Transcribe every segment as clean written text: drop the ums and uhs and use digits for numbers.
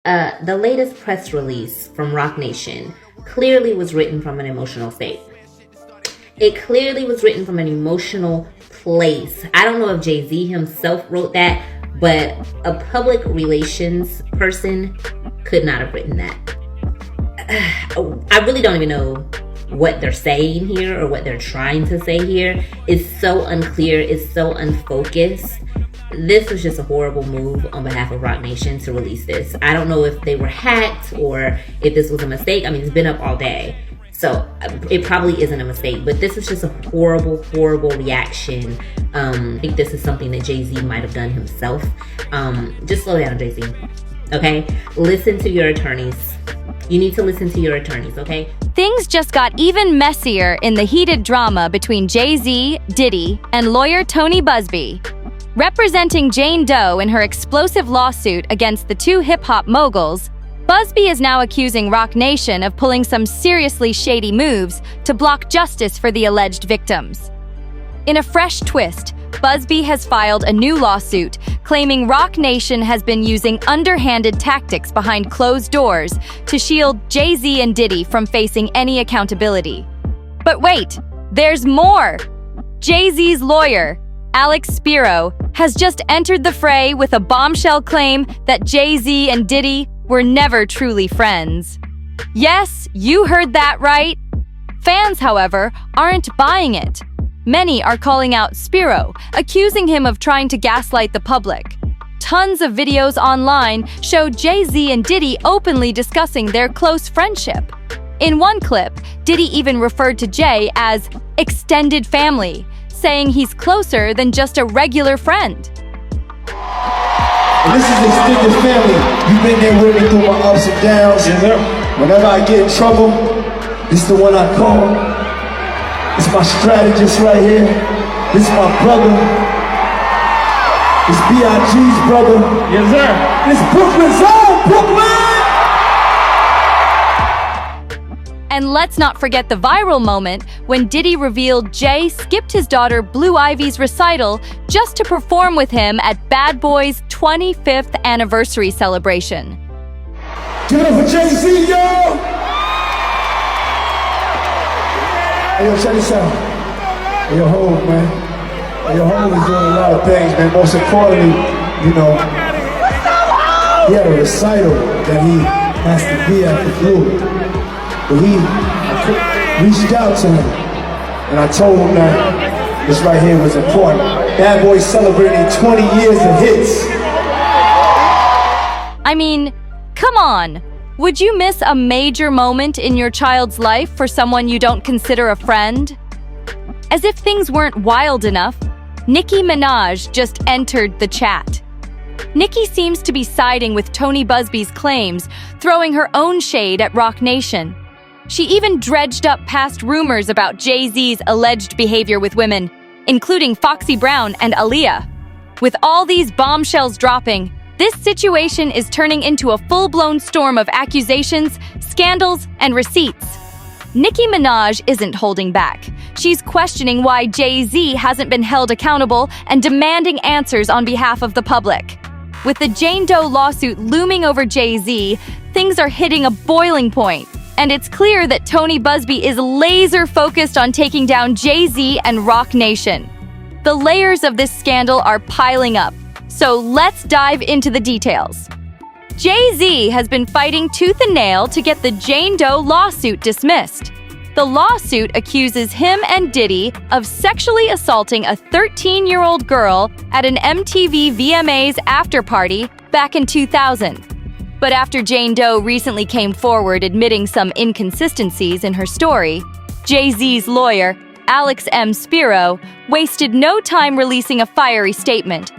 The latest press release from Roc Nation clearly was written from an emotional state. It clearly was written from an emotional place. I don't know if Jay-Z himself wrote that, but a public relations person could not have written that. I really don't even know what they're saying here or what they're trying to say here. It's so unclear. It's so unfocused. This was just a horrible move on behalf of Roc Nation to release this. I don't know if they were hacked or if this was a mistake. I mean, it's been up all day, so it probably isn't a mistake. But this is just a horrible, horrible reaction. I think this is something that Jay-Z might have done himself. Just slow down, Jay-Z. Okay? Listen to your attorneys. You need to listen to your attorneys, okay? Things just got even messier in the heated drama between Jay-Z, Diddy, and lawyer Tony Buzbee. Representing Jane Doe in her explosive lawsuit against the two hip-hop moguls, Busby is now accusing Roc Nation of pulling some seriously shady moves to block justice for the alleged victims. In a fresh twist, Busby has filed a new lawsuit claiming Roc Nation has been using underhanded tactics behind closed doors to shield Jay-Z and Diddy from facing any accountability. But wait, there's more! Jay-Z's lawyer, Alex Spiro, has just entered the fray with a bombshell claim that Jay-Z and Diddy were never truly friends. Yes, you heard that right. Fans, however, aren't buying it. Many are calling out Spiro, accusing him of trying to gaslight the public. Tons of videos online show Jay-Z and Diddy openly discussing their close friendship. In one clip, Diddy even referred to Jay as extended family, saying he's closer than just a regular friend. And this is extended family. You've been there with me through my ups and downs. Yes, sir. Whenever I get in trouble, this is the one I call. It's my strategist right here. This is my brother. It's B.I.G.'s brother. Yes, sir. It's Brooklyn's own Brooklyn! And let's not forget the viral moment when Diddy revealed Jay skipped his daughter Blue Ivy's recital just to perform with him at Bad Boy's 25th anniversary celebration. Give it up for Jay-Z, yo! Hey, yo, check this out. Hey, yo, Hov, man. Hey, yo, Hov is doing a lot of things, man. Most importantly, you know, he had a recital that he has to be at the Blue. But I reached out to him, and I told him that this right here was important. Bad Boy celebrating 20 years of hits. I mean, come on. Would you miss a major moment in your child's life for someone you don't consider a friend? As if things weren't wild enough, Nicki Minaj just entered the chat. Nicki seems to be siding with Tony Buzbee's claims, throwing her own shade at Roc Nation. She even dredged up past rumors about Jay-Z's alleged behavior with women, including Foxy Brown and Aaliyah. With all these bombshells dropping, this situation is turning into a full-blown storm of accusations, scandals, and receipts. Nicki Minaj isn't holding back. She's questioning why Jay-Z hasn't been held accountable and demanding answers on behalf of the public. With the Jane Doe lawsuit looming over Jay-Z, things are hitting a boiling point, and it's clear that Tony Buzbee is laser-focused on taking down Jay-Z and Roc Nation. The layers of this scandal are piling up, so let's dive into the details. Jay-Z has been fighting tooth and nail to get the Jane Doe lawsuit dismissed. The lawsuit accuses him and Diddy of sexually assaulting a 13-year-old girl at an MTV VMAs after-party back in 2000. But after Jane Doe recently came forward admitting some inconsistencies in her story, Jay-Z's lawyer, Alex M. Spiro, wasted no time releasing a fiery statement.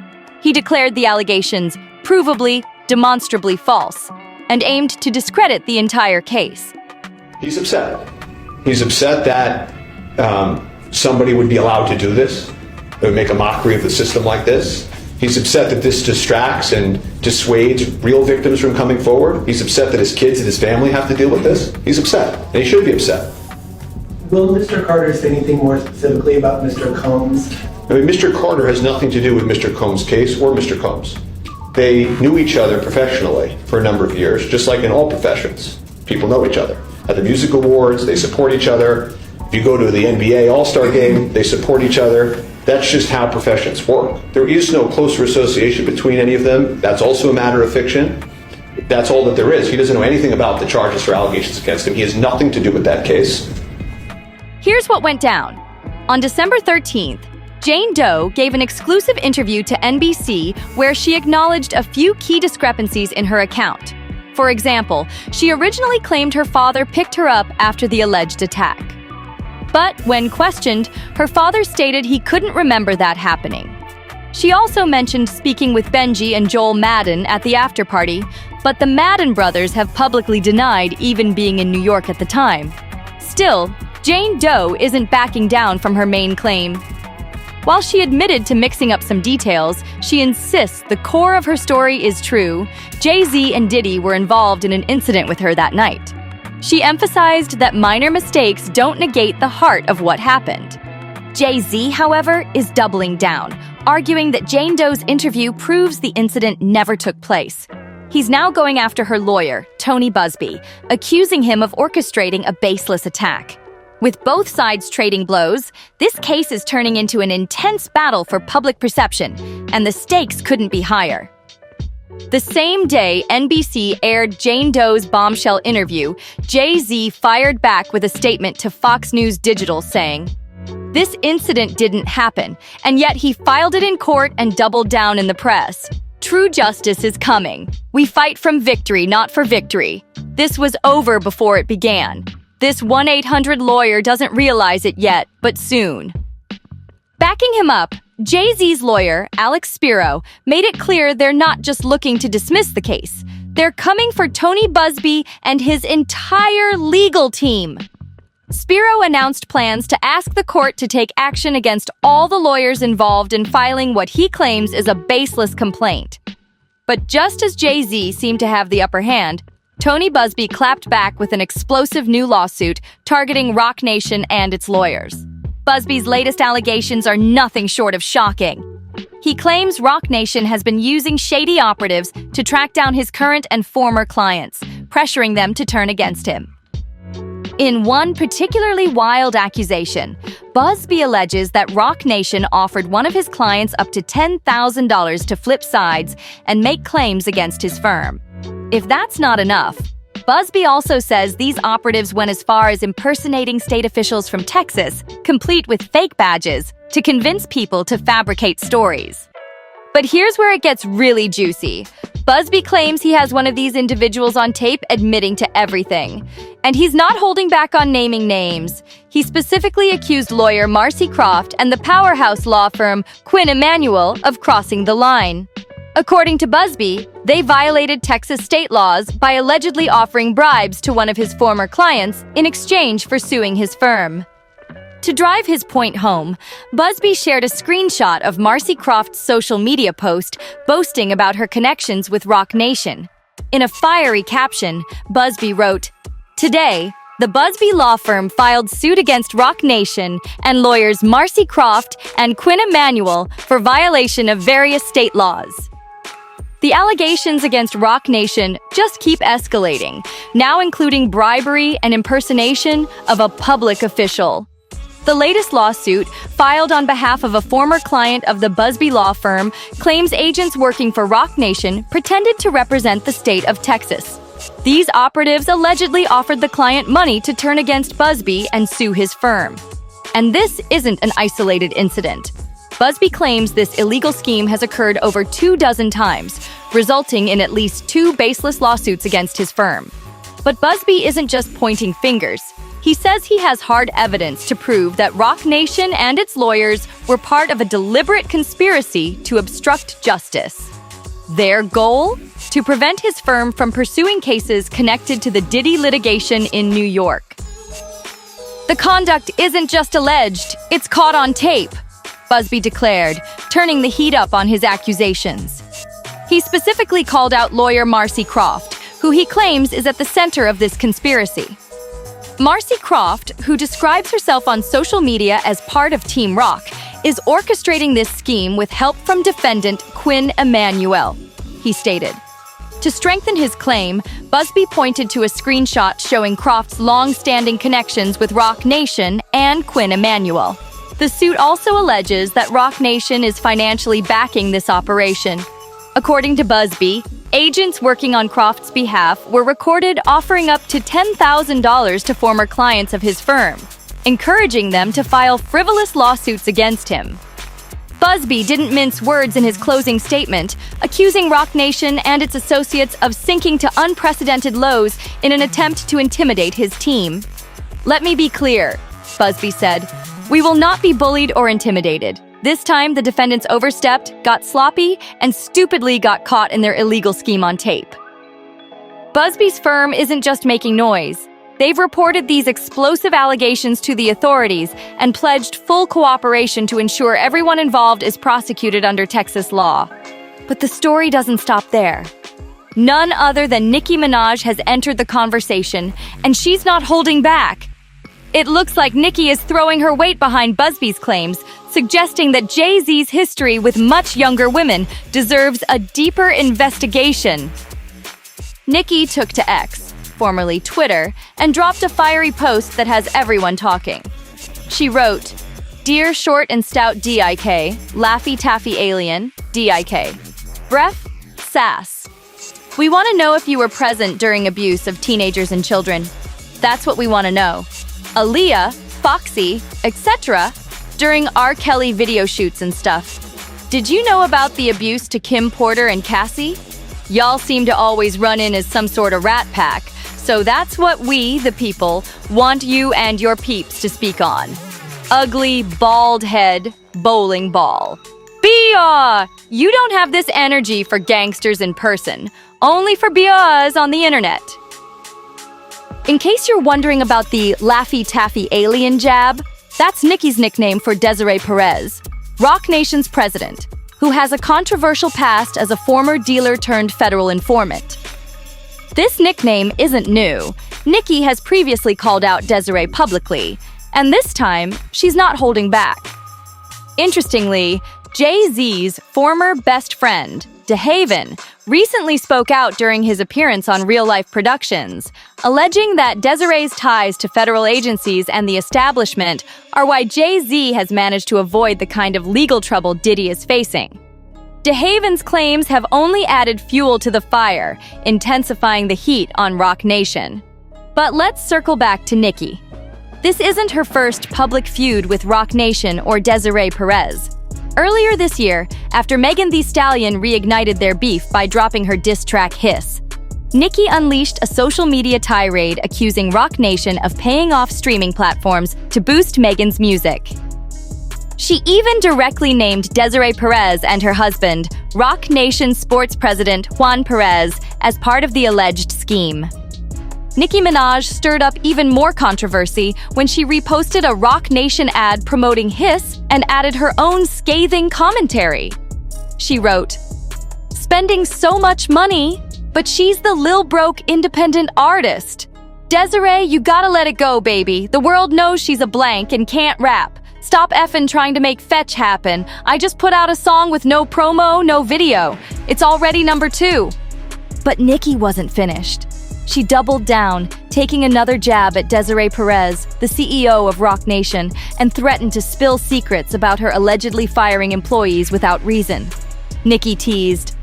He declared the allegations provably, demonstrably false, and aimed to discredit the entire case. He's upset. He's upset that somebody would be allowed to do this, or make a mockery of the system like this. He's upset that this distracts and dissuades real victims from coming forward. He's upset that his kids and his family have to deal with this. He's upset, and he should be upset. Will Mr. Carter say anything more specifically about Mr. Combs? I mean, Mr. Carter has nothing to do with Mr. Combs' case or Mr. Combs. They knew each other professionally for a number of years, just like in all professions. People know each other. At the music awards, they support each other. If you go to the NBA All-Star game, they support each other. That's just how professions work. There is no closer association between any of them. That's also a matter of fiction. That's all that there is. He doesn't know anything about the charges or allegations against him. He has nothing to do with that case. Here's what went down. On December 13th, Jane Doe gave an exclusive interview to NBC where she acknowledged a few key discrepancies in her account. For example, she originally claimed her father picked her up after the alleged attack. But when questioned, her father stated he couldn't remember that happening. She also mentioned speaking with Benji and Joel Madden at the after-party, but the Madden brothers have publicly denied even being in New York at the time. Still, Jane Doe isn't backing down from her main claim. While she admitted to mixing up some details, she insists the core of her story is true. Jay-Z and Diddy were involved in an incident with her that night. She emphasized that minor mistakes don't negate the heart of what happened. Jay-Z, however, is doubling down, arguing that Jane Doe's interview proves the incident never took place. He's now going after her lawyer, Tony Buzbee, accusing him of orchestrating a baseless attack. With both sides trading blows, this case is turning into an intense battle for public perception, and the stakes couldn't be higher. The same day NBC aired Jane Doe's bombshell interview, Jay-Z fired back with a statement to Fox News Digital saying, "This incident didn't happen, and yet he filed it in court and doubled down in the press. True justice is coming. We fight from victory, not for victory. This was over before it began. This 1-800 lawyer doesn't realize it yet, but soon." Backing him up, Jay-Z's lawyer, Alex Spiro, made it clear they're not just looking to dismiss the case. They're coming for Tony Buzbee and his entire legal team. Spiro announced plans to ask the court to take action against all the lawyers involved in filing what he claims is a baseless complaint. But just as Jay-Z seemed to have the upper hand, Tony Buzbee clapped back with an explosive new lawsuit targeting Roc Nation and its lawyers. Busby's latest allegations are nothing short of shocking. He claims Roc Nation has been using shady operatives to track down his current and former clients, pressuring them to turn against him. In one particularly wild accusation, Busby alleges that Roc Nation offered one of his clients up to $10,000 to flip sides and make claims against his firm. If that's not enough, Busby also says these operatives went as far as impersonating state officials from Texas, complete with fake badges, to convince people to fabricate stories. But here's where it gets really juicy. Busby claims he has one of these individuals on tape admitting to everything. And he's not holding back on naming names. He specifically accused lawyer Marcy Croft and the powerhouse law firm Quinn Emanuel of crossing the line. According to Busby, they violated Texas state laws by allegedly offering bribes to one of his former clients in exchange for suing his firm. To drive his point home, Busby shared a screenshot of Marcy Croft's social media post boasting about her connections with Roc Nation. In a fiery caption, Busby wrote, "Today, the Busby law firm filed suit against Roc Nation and lawyers Marcy Croft and Quinn Emanuel for violation of various state laws." The allegations against Roc Nation just keep escalating, now including bribery and impersonation of a public official. The latest lawsuit, filed on behalf of a former client of the Busby law firm, claims agents working for Roc Nation pretended to represent the state of Texas. These operatives allegedly offered the client money to turn against Busby and sue his firm. And this isn't an isolated incident. Busby claims this illegal scheme has occurred over 24 times, resulting in at least 2 baseless lawsuits against his firm. But Busby isn't just pointing fingers. He says he has hard evidence to prove that Roc Nation and its lawyers were part of a deliberate conspiracy to obstruct justice. Their goal? To prevent his firm from pursuing cases connected to the Diddy litigation in New York. The conduct isn't just alleged, it's caught on tape, Busby declared, turning the heat up on his accusations. He specifically called out lawyer Marcy Croft, who he claims is at the center of this conspiracy. Marcy Croft, who describes herself on social media as part of Team Roc, is orchestrating this scheme with help from defendant Quinn Emanuel. he stated. To strengthen his claim, Busby pointed to a screenshot showing Croft's long-standing connections with Roc Nation and Quinn Emanuel. The suit also alleges that Roc Nation is financially backing this operation. According to Busby, agents working on Croft's behalf were recorded offering up to $10,000 to former clients of his firm, encouraging them to file frivolous lawsuits against him. Busby didn't mince words in his closing statement, accusing Roc Nation and its associates of sinking to unprecedented lows in an attempt to intimidate his team. "Let me be clear," Busby said. "We will not be bullied or intimidated. This time, the defendants overstepped, got sloppy, and stupidly got caught in their illegal scheme on tape." Busby's firm isn't just making noise. They've reported these explosive allegations to the authorities and pledged full cooperation to ensure everyone involved is prosecuted under Texas law. But the story doesn't stop there. None other than Nicki Minaj has entered the conversation, and she's not holding back. It looks like Nicki is throwing her weight behind Busby's claims, suggesting that Jay-Z's history with much younger women deserves a deeper investigation. Nicki took to X, formerly Twitter, and dropped a fiery post that has everyone talking. She wrote, "Dear short and stout DIK, Laffy Taffy Alien, DIK. Bref, sass. We want to know if you were present during abuse of teenagers and children. That's what we want to know. Aaliyah, Foxy, etc. during R. Kelly video shoots and stuff. Did you know about the abuse to Kim Porter and Cassie? Y'all seem to always run in as some sort of rat pack, so that's what we, the people, want you and your peeps to speak on. Ugly, bald head, bowling ball. Bia! You don't have this energy for gangsters in person, only for Bias on the internet." In case you're wondering about the Laffy Taffy Alien jab, that's Nicki's nickname for Desiree Perez, Roc Nation's president, who has a controversial past as a former dealer-turned-federal informant. This nickname isn't new. Nicki has previously called out Desiree publicly, and this time, she's not holding back. Interestingly, Jay-Z's former best friend, DeHaven, recently spoke out during his appearance on Real Life Productions, alleging that Desiree's ties to federal agencies and the establishment are why Jay-Z has managed to avoid the kind of legal trouble Diddy is facing. DeHaven's claims have only added fuel to the fire, intensifying the heat on Roc Nation. But let's circle back to Nicki. This isn't her first public feud with Roc Nation or Desiree Perez. Earlier this year, after Megan Thee Stallion reignited their beef by dropping her diss track Hiss, Nicki unleashed a social media tirade accusing Roc Nation of paying off streaming platforms to boost Megan's music. She even directly named Desiree Perez and her husband, Roc Nation sports president Juan Perez, as part of the alleged scheme. Nicki Minaj stirred up even more controversy when she reposted a Roc Nation ad promoting Hiss and added her own scathing commentary. She wrote, "Spending so much money, but she's the lil broke independent artist. Desiree, you gotta let it go, baby. The world knows she's a blank and can't rap. Stop effing trying to make fetch happen. I just put out a song with no promo, no video. It's already #2. But Nicki wasn't finished. She doubled down, taking another jab at Desiree Perez, the CEO of Roc Nation, and threatened to spill secrets about her allegedly firing employees without reason. Nicki teased,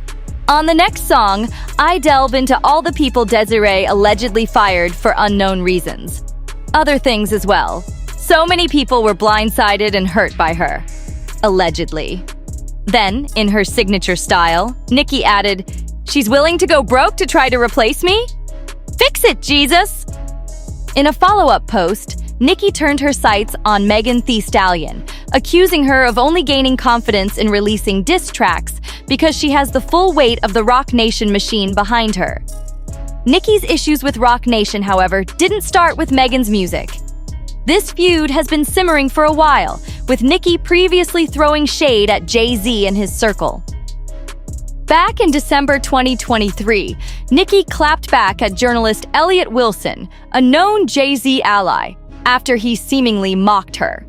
"On the next song, I delve into all the people Desiree allegedly fired for unknown reasons. Other things as well. So many people were blindsided and hurt by her. Allegedly." Then, in her signature style, Nicki added, "She's willing to go broke to try to replace me? Fix it, Jesus!" In a follow-up post, Nicki turned her sights on Megan Thee Stallion, accusing her of only gaining confidence in releasing diss tracks because she has the full weight of the Roc Nation machine behind her. Nicki's issues with Roc Nation, however, didn't start with Megan's music. This feud has been simmering for a while, with Nicki previously throwing shade at Jay-Z and his circle. Back in December 2023, Nicki clapped back at journalist Elliott Wilson, a known Jay-Z ally, after he seemingly mocked her.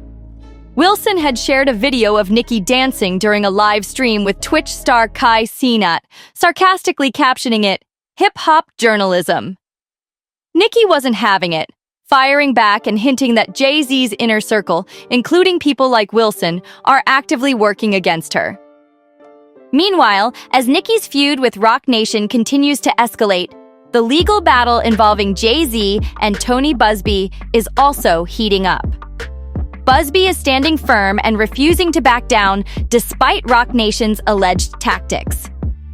Wilson had shared a video of Nicki dancing during a live stream with Twitch star Kai Cenat, sarcastically captioning it, "Hip-hop journalism." Nicki wasn't having it, firing back and hinting that Jay-Z's inner circle, including people like Wilson, are actively working against her. Meanwhile, as Nicki's feud with Roc Nation continues to escalate, the legal battle involving Jay-Z and Tony Buzbee is also heating up. Busby is standing firm and refusing to back down despite Roc Nation's alleged tactics.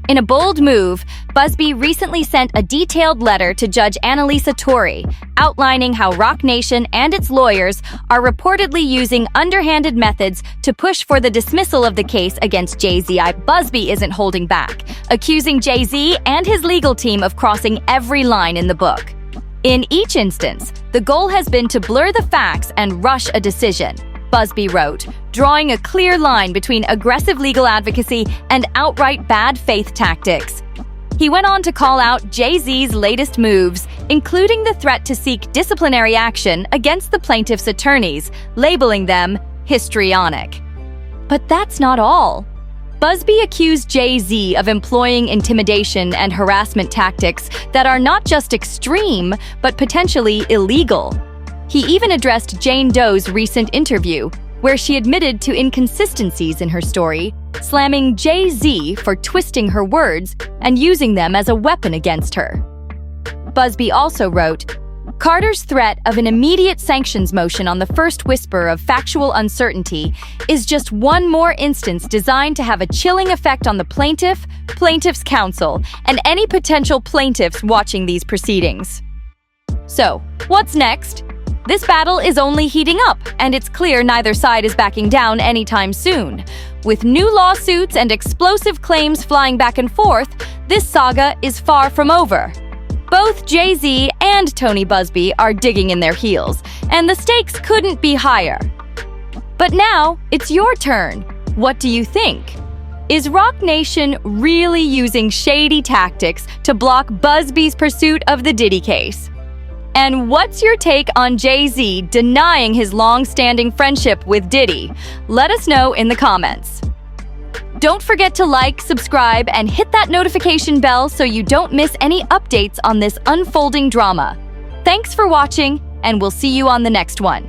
In a bold move, Busby recently sent a detailed letter to Judge Annalisa Torrey, outlining how Roc Nation and its lawyers are reportedly using underhanded methods to push for the dismissal of the case against Jay-Z. Busby isn't holding back, accusing Jay-Z and his legal team of crossing every line in the book. In each instance, the goal has been to blur the facts and rush a decision, Busby wrote, drawing a clear line between aggressive legal advocacy and outright bad faith tactics. He went on to call out Jay-Z's latest moves, including the threat to seek disciplinary action against the plaintiff's attorneys, labeling them histrionic. But that's not all. Busby accused Jay-Z of employing intimidation and harassment tactics that are not just extreme, but potentially illegal. He even addressed Jane Doe's recent interview, where she admitted to inconsistencies in her story, slamming Jay-Z for twisting her words and using them as a weapon against her. Busby also wrote, Carter's threat of an immediate sanctions motion on the first whisper of factual uncertainty is just one more instance designed to have a chilling effect on the plaintiff, plaintiff's counsel, and any potential plaintiffs watching these proceedings. So, what's next? This battle is only heating up, and it's clear neither side is backing down anytime soon. With new lawsuits and explosive claims flying back and forth, this saga is far from over. Both Jay-Z and Tony Buzbee are digging in their heels, and the stakes couldn't be higher. But now, it's your turn. What do you think? Is Roc Nation really using shady tactics to block Busby's pursuit of the Diddy case? And what's your take on Jay-Z denying his long-standing friendship with Diddy? Let us know in the comments. Don't forget to like, subscribe, and hit that notification bell so you don't miss any updates on this unfolding drama. Thanks for watching, and we'll see you on the next one.